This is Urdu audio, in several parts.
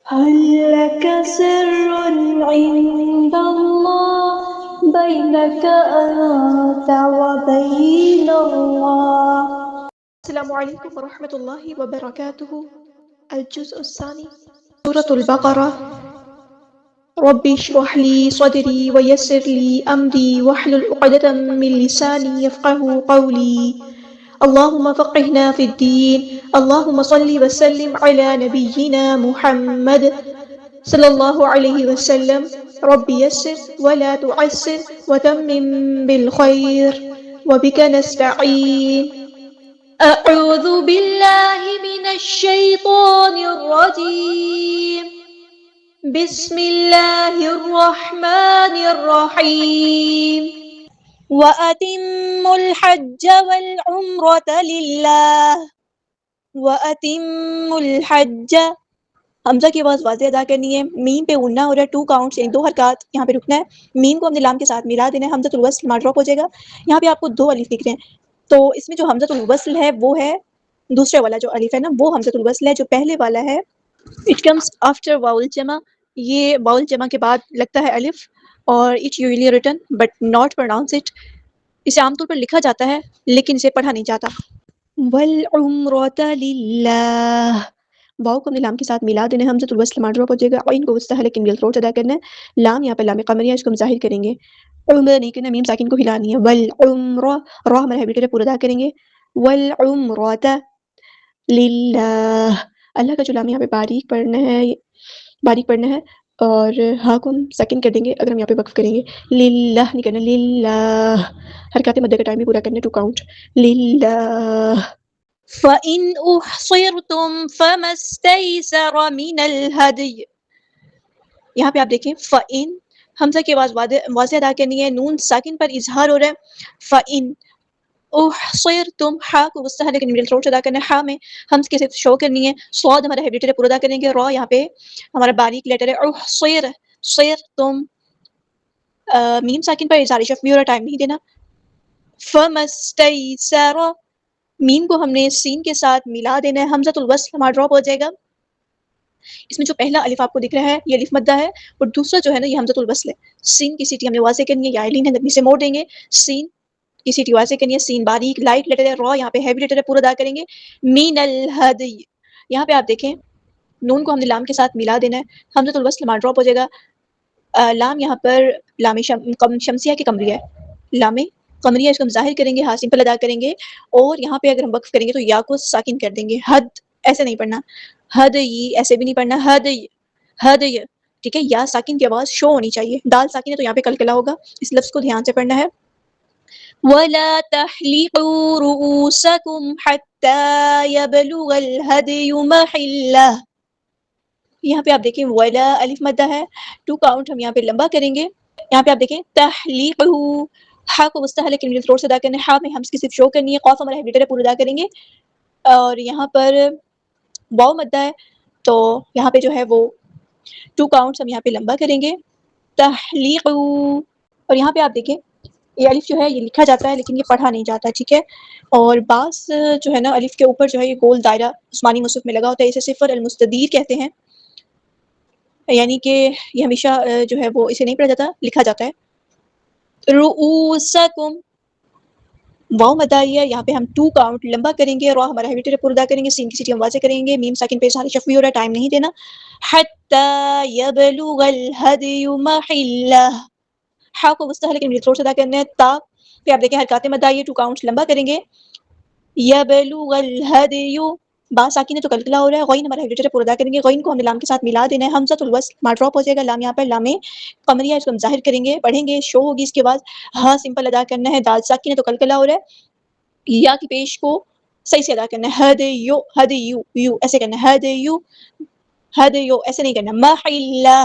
هل لك سر عند الله بينك أنت وبين الله. السلام علیکم ورحمۃ اللہ وبرکاتہ۔ الجزء الثانی، سورۃ البقرہ۔ رب اشرح لي صدري ويسر لي أمري واحلل عقدة من لساني يفقهوا قولي۔ اللهم فقهنا في الدين، اللهم صل وسلم على نبينا محمد صلی اللہ علیہ وسلم۔ رب یسر ولا تعسر وتمم بالخیر وبک نستعین۔ اعوذ باللہ من الشیطان الرجیم، بسم اللہ الرحمن الرحیم۔ وَأَتِمُّوا الْحَجَّ وَالْعُمْرَةَ لِلَّهِ۔ وَأَتِمُّوا الْحَجَّ، حمزہ کی آواز واضح ادا کرنی ہے، میم پہ اڑنا ہو رہا ہے، 2 کاؤنٹس یعنی 2 حرکات یہاں پہ رکنا ہے، میم کو ہم نے لام کے ساتھ ملا دینا ہے، حمزۃ الوصل ماڈ ڈراپ ہو جائے گا۔ یہاں پہ آپ کو 2 الف دکھ رہے ہیں، تو اس میں جو حمزۃ الوصل ہے وہ ہے دوسرے والا جو الف ہے نا، وہ حمزۃ الوصل ہے۔ جو پہلے والا ہے اٹ کمز آفٹر واؤل جمع، یہ واؤل جمع کے بعد لگتا ہے الف، اور it usually written but not pronounce it, اسے عام طور پر لکھا جاتا ہے لیکن اسے پڑھا نہیں جاتا۔ والعمرۃ للہ، واؤ کو ہم نے لام کے ساتھ ملا دینا ہے، حمزۃ الوصل ماڈ ڈراپ ہو جائے گا، عین کو وسطی ہے لیکن بل تھروٹ ادا کرنا ہے، لام یہاں پہ لام قمریہ اس کو ہم ظاہر کریں گے، عمر نہیں کرنا، میم ساکن کو ہلانی ہے، والعمر، را ہمارا ہیبیٹر پورا ادا کریں گے، والعمرۃ للہ، اللہ کا جو لام یہاں پہ باریک پڑھنا ہے، اور ہاں کو ہم سیکنڈ کر دیں گے اگر ہم یہاں پہ وقف کریں گے، للہ نہیں کرنا، للہ، حرکات مدہ کا ٹائم بھی پورا کرنا ہے، 2 کاؤنٹ، للہ۔ فَإِنْ أُحْصِرْتُمْ فَمَا اسْتَيْسَرَ مِنَ الْهَدْيِ، یہاں پہ آپ دیکھیں فَإِنْ، حمزہ کی آواز واضح ادا کرنی ہے، نون ساکن پر اظہار ہو رہا ہے، فَإِنْ أُحْصِرْتُمْ، ہا کو وسطی ہے لیکن مڈل تھروٹ ادا کرنا ہے، ہا میں حمز کے صرف شو کرنی ہے، صاد ہمارا ہیبیٹر ہے پورا ادا کریں گے، را یہاں پہ ہمارا باریک لیٹر ہے، احصر، صرتم، میم ساکن پر اظہار شفوی اور ٹائم نہیں دینا، فَمَسْتَيْسَرَ، میم کو ہم نے سین کے ساتھ ملا دینا ہے، حمزۃ الوصل ہمارا ڈراپ ہو جائے گا۔ اس میں جو پہلا الف آپ کو دکھ رہا ہے یہ الف مدہ ہے، اور دوسرا جو ہے نا یہ حمزۃ الوصل ہے، سین کی سیٹی ہم نے واضح کرنی ہے، یا لین ہے نرمی سے موڑ دیں گے، سین کی سیٹی واضح کرنی ہے، سین باریک لائٹ لیٹر ہے، را یہاں پہ ہیوی لیٹر ہے پورا ادا کریں گے، مین الہدی، یہاں پہ آپ دیکھیں نون کو ہم نے لام کے ساتھ ملا دینا ہے، حمزۃ الوصل ہمارا ڈراپ ہو جائے گا، لام یہاں پر لام شمسیہ کی قمریہ ہے، لام قمریہ اس کو ہم ظاہر کریں گے، ہاں سمپل ادا کریں گے، اور یہاں پہ اگر ہم وقف کریں گے تو یا کو ساکن کر دیں گے، حد ایسے نہیں پڑھنا، حد یہ ایسے بھی نہیں پڑھنا، حد یہ، ٹھیک ہے، یا ساکن کی آواز شو ہونی چاہیے، دال ساکن ہے تو یہاں پہ کلکلا ہوگا، اس لفظ کو دھیان سے پڑھنا ہے، وَلَا تَحْلِقُوا رُؤُوسَكُمْ حَتَّى يَبْلُغَ الْهَدْيُ مَحِلَّهُ، یہاں پہ آپ دیکھیں ولا الف مدہ ہے، 2 کاؤنٹ ہم یہاں پہ لمبا کریں گے، یہاں پہ آپ دیکھیں تحلیقہ، ہا کو وسطی ہے لیکن مڈل تھروٹ سے ادا کرنا ہے، ہا میں ہم کی صرف شو کرنی ہے، قاف ہمارا ہیبیٹر ہے پورا ادا کریں گے، اور یہاں پر واو مدہ ہے تو یہاں پہ جو ہے وہ 2 کاؤنٹس ہم یہاں پہ لمبا کریں گے، تحلیقہ، اور یہاں پہ آپ دیکھیں یہ الف جو ہے یہ لکھا جاتا ہے لیکن یہ پڑھا نہیں جاتا، ٹھیک ہے، اور بعض جو ہے نا الف کے اوپر جو ہے یہ گول دائرہ عثمانی مصحف میں لگا ہوتا ہے، اسے صفر المستدیر کہتے ہیں، یعنی کہ یہ ہمیشہ جو ہے وہ اسے نہیں پڑھا جاتا، لکھا جاتا ہے، رؤوسکم، واو مدہ ہے، یہاں پہ ہم 2 کاؤنٹ لمبا کریں گے، را ہمارا ہیبیٹر پورا ادا کریں گے، سین کی سیٹی ہم واضح کریں گے، میم ساکن پہ سارے شفوی ہو رہا ہے، ٹائم نہیں دینا، حتی یبلغ الہدی محلہ، ہا کو وسطی ہے لیکن تھوڑا سا ادا کرنا ہے، تا پہ آپ دیکھیں حرکات مدہ یہ 2 کاؤنٹ لمبا کریں گے، یبلغ الہدی، با ساکن ہے تو کلکلا ہو رہا ہے، غین ہمارا ہیبیٹر پورا ادا کریں گے، غین کو ہم نے لام کے ساتھ ملا دینا ہے، حمزۃ الوصل ماڈ ڈراپ ہو جائے گا، لام یہاں پر لام قمریہ اس کو ہم ظاہر کریں گے، پڑھیں گے، شو ہوگی، اس کے بعد ہاں سمپل ادا کرنا ہے، دال ساکن ہے تو کلکلا ہو رہا ہے، یا کی پیش کو صحیح سے ادا کرنا ہے، ہدیو ہدیو یو ایسے کرنا ہے، ہدیو ہدیو ایسے نہیں کرنا، محلہ،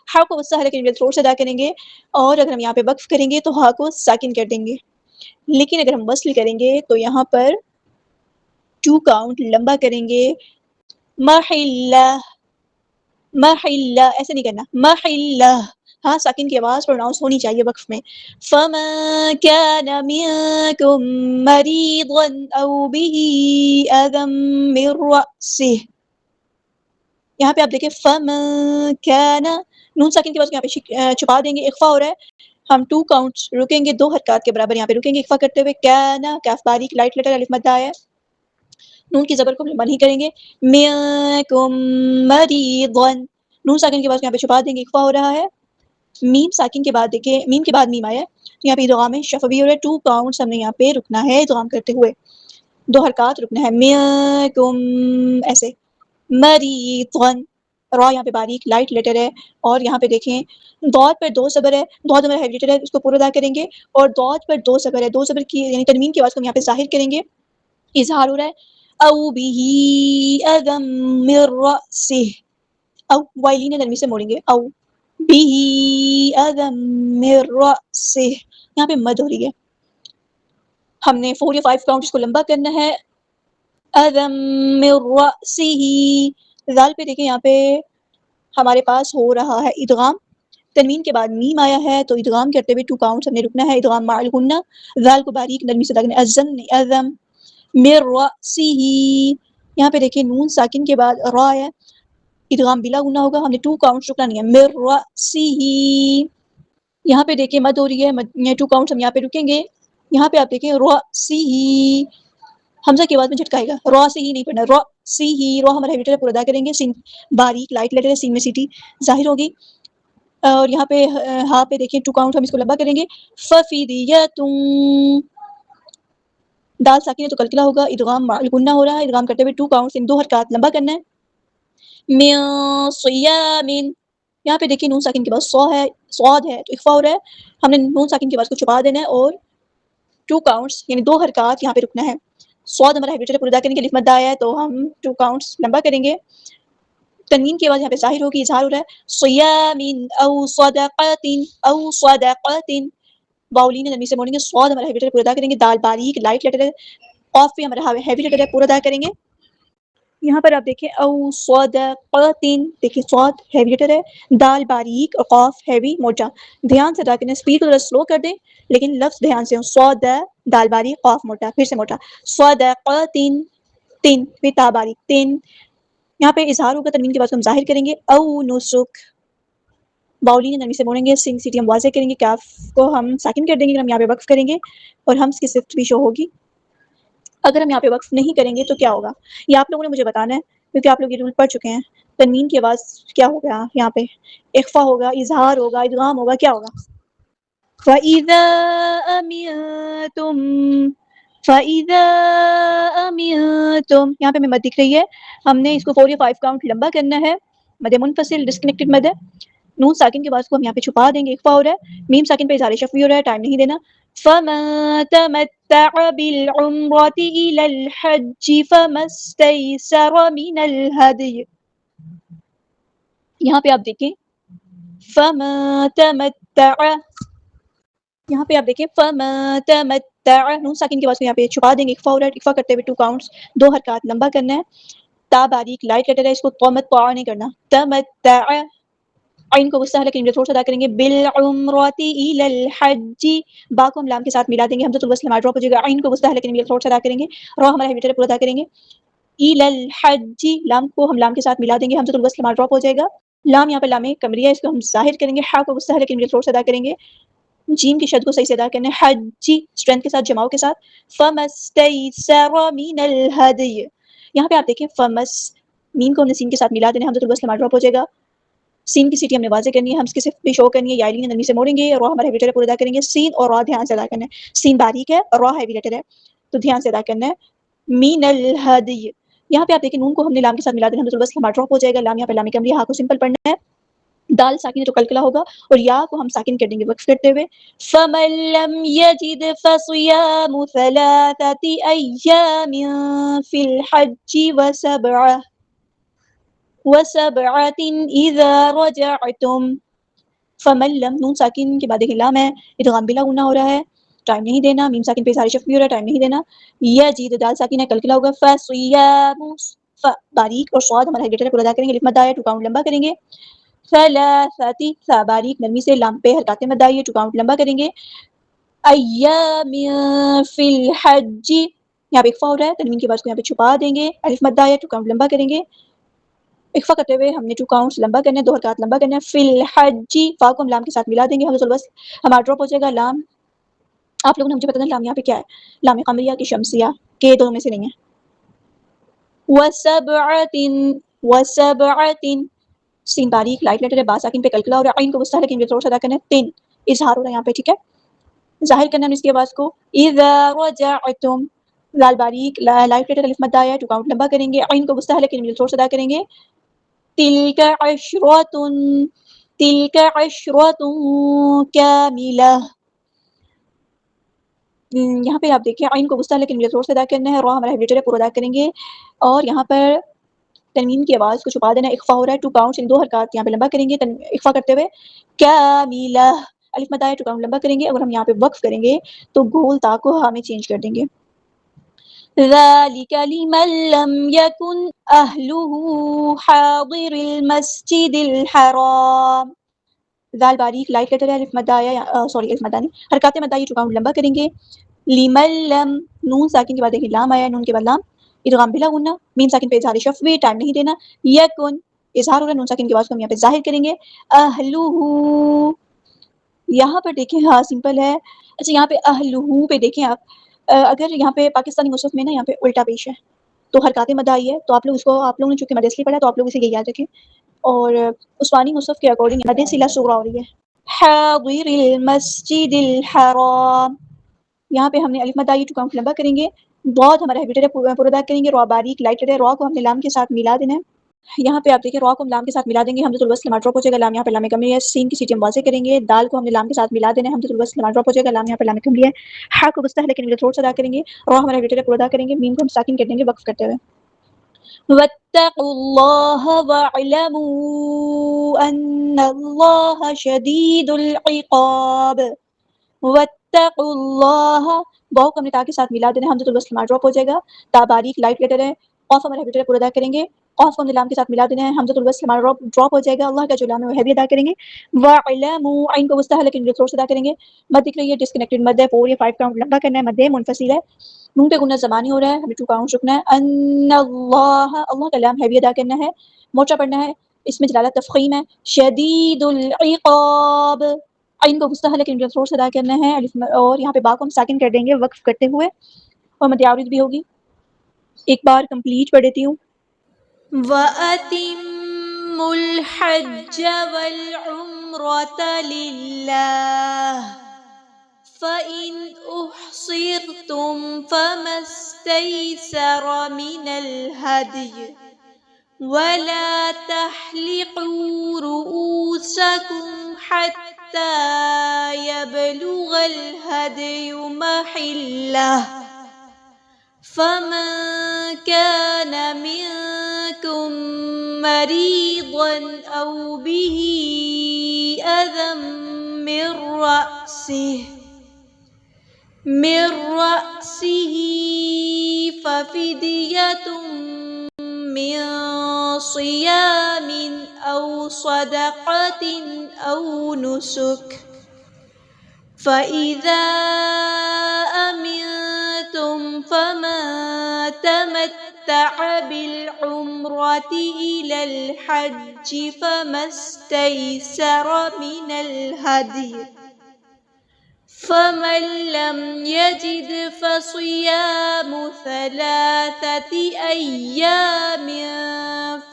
ہا کو وسطی ہے لیکن تھوڑا سا ادا کریں گے، اور اگر ہم یہاں پہ وقف کریں گے تو ہا کو ساکن کر دیں گے، لیکن اگر ہم وصل کریں گے تو یہاں پر 2 کاؤنٹ لمبا کریں گے، محلہ، محلہ ایسے نہیں کرنا، محلہ، ہاں ساکن کی آواز پروناؤنس ہونی چاہیے وقف میں، فَمَن كَانَ مِنكُم مَرِيضًا أَوْ بِهِ أَذًى مِّن رَّأْسِهِ، یہاں پہ آپ دیکھیں فَمَن كَانَ نون ساکن کے بعد یہاں پہ چھپا دیں گے، اخفا ہو رہا ہے، ہم 2 کاؤنٹس رکیں گے، 2 حرکات کے برابر یہاں پہ رکیں گے اخفا کرتے ہوئے، کانا کاف باریک لائٹ لیٹر الف مدہ ہے، نون کی زبر کو بند ہی کریں گے، منکم مریضن نون ساکن کے بعد یہاں پہ چھپا دیں گے اخفا ہو رہا ہے، میم ساکن کے بعد دیکھیں میم کے بعد میم آیا تو یہاں پہ ادغام ہے شفوی ہو رہا ہے، 2 کاؤنٹس ہم نے یہاں پہ رکنا ہے ادغام کرتے ہوئے، 2 حرکات رکنا ہے، منکم ایسے، مریضن را یہاں پہ باریک لائٹ لیٹر ہے، اور یہاں پہ دیکھیں ضاد پر 2 زبر ہے، ضاد ہمارا ہیوی لیٹر ہے، اس کو پورا ادا کریں گے، اور ضاد پر 2 زبر ہے، 2 زبر کی یعنی تنوین کی آواز کو ہم یہاں پہ ظاہر کریں گے، اظہار ہو رہا ہے، او به اذم من رأسه، او وائلین نرمی سے موڑیں گے، او به اذم من رأسه، یہاں پہ مد ہو رہی ہے، ہم نے 4 یا 5 کاؤنٹ اس کو لمبا کرنا ہے، اذم من رأسه، ذال پہ دیکھیں یہاں پہ ہمارے پاس ہو رہا ہے ادغام، تنوین کے بعد میم آیا ہے تو ادغام کرتے ہوئے 2 کاؤنٹس ہم نے رکنا ہے، ادغام مع الغنہ، ذال کو باریک نرمی سے داغنا، اذم من رأسه، یہاں پہ دیکھیں نون ساکن کے بعد را ہے، ادغام بلا غنہ ہوگا، ہم نے 2 کاؤنٹس رکنا نہیں ہے، من رأسه، یہاں پہ دیکھیں مد ہو رہی ہے، 2 کاؤنٹس ہم یہاں پہ رکیں گے، یہاں پہ آپ دیکھیں رأسه، حمزہ کی آواز میں جھٹکائے گا، را سے ہی نہیں پڑھنا، را سی ہی، را ہمارا ہیوی لیٹر پورا ادا کریں گے، سین باریک لائٹ لیٹر ہے، سین میں سیٹی ظاہر ہوگی، اور یہاں پہ ہاں پہ دیکھیں 2 کاؤنٹ ہم اس کو لمبا کریں گے، ففدیۃ، دال ساکن ہے تو کلکلا ہوگا، ادغام مع الغنہ ہو رہا ہے، ادغام کرتے ہوئے 2 کاؤنٹس ان 2 حرکات لمبا کرنا ہے، من صیام، یہاں پہ دیکھیں نون ساکن کے بعد صاد ہے تو اخفا ہو رہا ہے، ہم نے نون ساکن کے بعد کو چھپا دینا ہے اور 2 کاؤنٹس یعنی 2 حرکات یہاں پہ رکنا ہے، صاد ہمارا ہیوی لیٹر پورا ادا کریں گے، الف مد آیا ہے تو ہم 2 کاؤنٹس لمبا کریں گے، تنوین کی آواز یہاں پہ ظاہر ہوگی، اظہار ہو رہا ہے، صیام او صدقات، او صدقات، باولین نرمی سے بولیں گے، صاد ہمارا ہیوی لیٹر پورا ادا کریں گے، دال باریک لائٹ لیٹر ہے، قاف بھی ہمارا ہیوی لیٹر ہے پورا ادا کریں گے، یہاں پر آپ دیکھیں او صدقات، دیکھیں صاد ہیوی لیٹر ہے، دال باریک اور قاف ہیوی موٹا، دھیان سے ادا کریں، اسپیڈ کو ذرا سلو کر دیں لیکن لفظ دھیان سے، صاد دال باریک قاف موٹا، پھر سے موٹا، صدقات، تین پھر تا باریک، تین، یہاں پہ اظہار ہوگا، تنوین کے بعد ہم ظاہر کریں گے، او نسک، باولین نرمی سے بولیں گے، سنگ سیٹی ہم واضح کریں گے، کاف کو ہم ساکن کر دیں گے، ہم یہاں پہ وقف کریں گے اور ہمز کی صفت بھی شو ہوگی، اگر ہم یہاں پہ وقف نہیں کریں گے تو کیا ہوگا، یہ آپ لوگوں نے مجھے بتانا ہے کیونکہ آپ لوگ یہ رول پڑھ چکے ہیں، تنوین کی آواز کیا ہوگا، یہاں پہ اخفا ہوگا، اظہار ہوگا، ادغام ہوگا، کیا ہوگا، فَإِذَا أَمِنْتُمْ، فَإِذَا أَمِنْتُمْ، یہاں پہ ہمیں مد دکھ رہی ہے، ہم نے اس کو 4 یا 5 کاؤنٹ لمبا کرنا ہے، مد منفصل ڈسکنیکٹڈ مد ہے، نون ساکن کے بعد کو ہم یہاں پہ چھپا دیں گے، اخفا ہو رہا ہے، میم ساکن پہ اظہار شفوی ہو رہا ہے، ٹائم نہیں دینا، فَمَن تَمَتَّعَ بِالْعُمْرَةِ إِلَى الْحَجِّ فَمَا اسْتَيْسَرَ مِنَ الْهَدْيِ، یہاں پہ آپ دیکھیں فَمَن تَمَتَّعَ، یہاں پہ آپ دیکھیں فَمَن تَمَتَّعَ، نون ساکن کے بعد یہاں پہ چھپا دیں گے، اخفا ہو رہا ہے، اخفا کرتے ہوئے 2 کاؤنٹس 2 حرکات لمبا کرنا ہے، تا باریک لائٹ لیٹر ہے، اس کو تمتع نہیں کرنا، تمتع، عین کو غصہ لیکن تھوڑا سا ادا کریں گے، بالعمرۃ الی الحج، با کو ہم لام کے ساتھ ملا دیں گے، حمزۃ الوصل ہمارا ڈراپ ہو جائے گا، عین کو غصہ لیکن تھوڑا سا ادا کریں گے، را ہمارا ہیوی لیٹر پورا ادا کریں گے، الی الحج، لام کو ہم لام کے ساتھ ملا دیں گے، حمزۃ الوصل ہمارا ڈراپ ہو جائے گا، لام یہاں پہ لام قمریہ ہے، اس کو ہم ظاہر کریں گے، حا کو غصہ لیکن تھوڑا سا ادا کریں گے، جیم کی شد کو صحیح سے ادا کرنا ہے، حجی اسٹرینتھ کے ساتھ، جماؤ کے ساتھ، فَمَسْتَيْسَرَ مِنَ الْهَدْيِ، یہاں پہ آپ دیکھیں فمس، میم کو ہم نے سین کے ساتھ ملا دینا ہے، حمزۃ الوصل ہمارا ڈراپ ہو جائے گا، سین کی سیٹی ہم نے واضح کرنی ہے، ہم اس کی صرف بھی شو کرنی ہے، یا علی نرمی سے موڑیں گے، اور را ہمارا ہیوی لیٹر پورا ادا کریں گے، سین اور را دھیان سے ادا کرنا ہے، سین باریک ہے اور را ہیوی لیٹر ہے تو دھیان سے ادا کرنا ہے، مین الہدی، یہاں پہ آپ دیکھیں نون کو ہم نے لام کے ساتھ ملا دینا ہے، حمزۃ الوصل ہمارا ڈراپ ہو جائے گا، لام یہاں پہ لام قمریہ، ہا کو سمپل پڑھنا ہے، دال ساکن ہے تو کلکلا ہوگا، اور یا کو ہم ساکن کر دیں گے وقف کرتے ہوئے، فَمَن لَّمْ يَجِدْ فَصِيَامُ ثَلَاثَةِ أَيَّامٍ فِي الْحَجِّ وَسَبْعَةٍ إِذَا رَجَعْتُمْ، فَمَن لَّم، نون ساکن کے بعد ایک لام ہے، ادغام بلا غنہ ہو رہا ہے، ٹائم نہیں دینا، میم ساکن پہ اظہار شفوی ہو رہا ہے، ٹائم نہیں دینا، یجید، دال ساکن ہے کلکلا ہوگا، فَصِيَامُ، باریک اور صاد ہمارا ہیڈیٹر پورا ادا کریں گے، الف مد آیا 2 کاؤنٹ لمبا کریں گے، ثلاثتی، ثا باریک نرمی سے، لام پہ حرکات مد آئی ہے 2 کاؤنٹ لمبا کریں گے، ایام فی الحج، یہاں پہ اخفا ہو رہا ہے، تنوین کے بعد کو یہاں پہ چھپا دیں گے، الف مد آیا 2 کاؤنٹ لمبا کریں گے، اخفا کرتے ہوئے ہم نے 2 کاؤنٹس لمبا کرنا ہے، 2 حرکات لمبا کرنا ہے. فی الحج، فا کو ہم لام کے ساتھ ملا دیں گے، حمزۃ الوصل ہمارا ڈراپ ہو جائے گا. لام آپ لوگوں نے مجھے پتہ نہیں لام یہاں پہ کیا ہے، لام قمریہ کی شمسیہ کے دونوں میں سے نہیں ہے. وسبعۃ سین باریک لائٹ لیٹر ہے، با ساکن پہ کلکلا اور عین کو وسطی لیکن تھوڑا سا ادا کرنا ہے. 3 اظہار ہو رہا ہے یہاں پہ، ٹھیک ہے، ظاہر کرنا ہے اس کی آواز کو. اذا رجعتم، لال باریک لائٹ لیٹر الف مد آیا ہے، 2 کاؤنٹ لمبا کریں گے. عین کو وسطی لیکن تھوڑا سا ادا کریں گے. تلک عشرۃ، تلک عشرۃ کاملہ. یہاں پہ آپ دیکھیں عین کو وسطی لیکن زور سے ادا کرنا ہے. را ہمارا ہیبیٹر ہے، پورا ادا کریں گے. اور یہاں پر تنوین کی آواز کو چھپا دینا ہے. اخفا ہو رہا ہے، 2 کاؤنٹس، 2 حرکات یہاں پہ لمبا کریں گے اخفا کرتے ہوئے. کاملہ الف مد آیا، 2 کاؤنٹ لمبا کریں گے. اگر ہم یہاں پہ وقف کریں گے تو گول تا کو ہا میں چینج کر دیں گے. ذلک لمن لم یکن اہلہ حاضر المسجد الحرام. ذال باریک لائٹ لیٹر ہے، الف مد آیا، سوری الف مد نہیں، حرکات مد آئی، 2 کاؤنٹ لمبا کریں گے. لمن لم، نون ساکن کے بعد دیکھیں لام آیا، نون کے بعد لام، ادغام بلا غنہ، میم ساکن پہ اظہار شفوی، ٹائم نہیں دینا. یکن اظہار ہو رہا ہے، نون ساکن کی آواز کو ہم یہاں پہ ظاہر کریں گے. اہلہ، یہاں پر دیکھیں ہاں سمپل ہے. اچھا یہاں پہ اہلہ پہ دیکھیں آپ، اگر یہاں پہ پاکستانی مصحف میں نا یہاں پہ الٹا پیش ہے تو حرکات مد آئی ہے، تو آپ لوگ اس کو، آپ لوگوں نے چونکہ مد اصلی پڑھا تو آپ لوگ اسے یاد رکھیں. اور عثمانی مصحف کے اکارڈنگ مد صلہ صغریٰ ہو رہی ہے. حاضر المسجد الحرام، یہاں پہ ہم نے الف مد آئی، 2 کاؤنٹ لمبا کریں گے. ضاد ہمارا ہیبیٹر ہے، پورا ادا کریں گے. را باریک لائٹ ہے، را کو ہم نے لام کے ساتھ ملا دینا ہے. یہاں پہ آپ دیکھیں را کو ہم لام کے ساتھ ملا دیں گے، حمزۃ الوصل ہمارا ڈراپ ہو جائے گا. لام یہاں پہ لام کمری ہے، سین کی سیٹی ہم واضح کریں گے. دال کو ہم نے لام کے ساتھ ملا دینا ہے، حمزۃ الوصل ہمارا ڈراپ ہو جائے گا. لام یہاں پہ لام کمری ہے. ہا کو وسطی لیکن تھوڑا سا ادا کریں گے. را ہمارا ہیبیٹر ہے، پورا ادا کریں گے. میم کو ہم ساکن کر دیں گے وقف کرتے ہوئے. واتقوا الله واعلموا ان الله شدید العقاب. واتقوا الله، واو کو ہم نے تا کے ساتھ ملا دینا ہے، حمزۃ الوصل ہمارا ڈراپ ہو جائے گا. تا باریک لائٹ لیٹر ہے، قاف ہمارا ہیبیٹر ہے، پورا ادا کریں گے. قاف کو ہم نے لام کے ساتھ ملا دینا ہے، حمزۃ الوصل ہمارا ڈراپ ہو جائے گا. اللہ کا جو لام ہے وہ ہیوی ادا کریں گے. واعلموا، عین کو وسطی لیکن تھوڑا سا ادا کریں گے. مد دکھ رہی ہے، ڈسکنیکٹڈ مد ہے، 4 یا 5 کاؤنٹ لمبا کرنا ہے. مد منفصل ہے، نون پہ غنہ زبانی ہو رہا ہے، ہمیں 2 کاؤنٹ رکنا ہے. ان اللہ، اللہ کا لام ہیوی ادا کرنا ہے، موٹا پڑھنا ہے. اس میں جلالت تفخیم ہے. شدید العقاب، عین کو وسطی لیکن تھوڑا سا ادا کرنا ہے. اور یہاں پہ با کو ہم ساکن کر دیں گے وقف کرتے ہوئے. اور مد عارض بھی ہوگی. ایک بار کمپلیٹ پڑھ دیتی ہوں. وَأَتِمُّوا الْحَجَّ وَالْعُمْرَةَ لِلَّهِ فَإِنْ أُحْصِرْتُمْ فَمَا اسْتَيْسَرَ مِنَ الْهَدْيِ وَلَا تَحْلِقُوا رُؤُوسَكُمْ حَتَّى يَبْلُغَ الْهَدْيُ مَحِلَّهُ فَمَنْ كَانَ مِنْكُمْ مَرِيضًا أَوْ بِهِ أَذًى من رأسه ففدية من صيام أو صدقة أو نسك فإذا أمنتم فمن تمتع بالعمرة إلى الحج فما استيسر من الهدي فمن لم يجد فصيام 3 أيام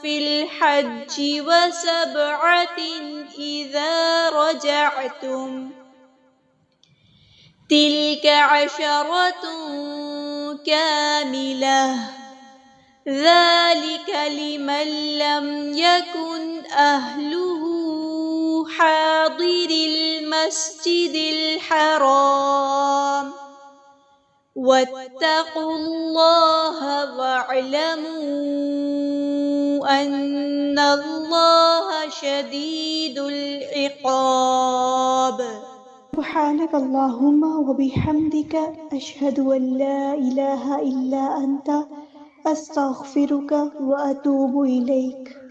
في الحج و7 إذا رجعتم تلك 10 كاملة ذلك لمن لم يكن أهله حاضر المسجد الحرام واتقوا الله واعلموا أن الله شديد العقاب. سبحانك اللهم وبحمدك أشهد أن لا إله إلا أنت أستغفرك وأتوب إليك.